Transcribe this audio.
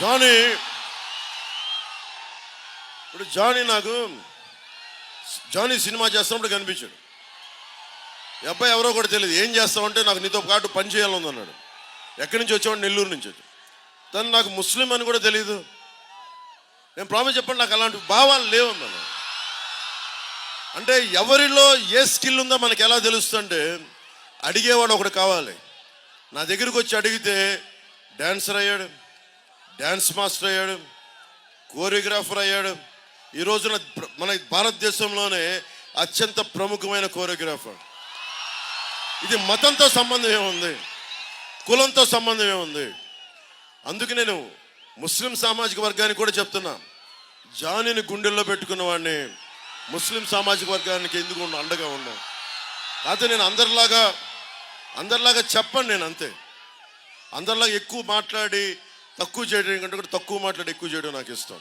Johnny ఇప్పుడు నాకు Johnny cinema చేస్తున్నప్పుడు కనిపించాడు. ఈ అబ్బాయి ఎవరో కూడా తెలియదు. ఏం చేస్తామంటే నాకు నీతో పాటు పని చేయాలని అన్నాడు. ఎక్కడి నుంచి వచ్చాడు? నెల్లూరు నుంచి వచ్చాడు. తను నాకు ముస్లిం అని కూడా తెలియదు. నేను ప్రామిస్ చెప్పండి, నాకు అలాంటి భావాలు లేవు అన్నాను. అంటే ఎవరిలో ఏ స్కిల్ ఉందో మనకి ఎలా తెలుస్తుంటే అడిగేవాడు ఒకడు కావాలి. నా దగ్గరికి వచ్చి అడిగితే డాన్సర్ అయ్యాడు, డ్యాన్స్ మాస్టర్ అయ్యాడు, కోరియోగ్రాఫర్ అయ్యాడు. ఈ రోజున మన భారతదేశంలోనే అత్యంత ప్రముఖమైన కోరియోగ్రాఫర్. ఇది మతంతో సంబంధం ఏముంది, కులంతో సంబంధం ఏముంది? అందుకే నేను ముస్లిం సామాజిక వర్గానికి కూడా చెప్తున్నా, జానీని గుండెల్లో పెట్టుకున్న వాడిని ముస్లిం సామాజిక వర్గానికి ఎందుకు అండగా ఉన్నాం. కాకపోతే నేను అందరిలాగా చెప్పండి. నేను అంతే, అందరిలాగా ఎక్కువ మాట్లాడి తక్కువ చేయడం కంటే కూడా తక్కువ మాట్లాడి ఎక్కువ చేయడం నాకు ఇష్టం.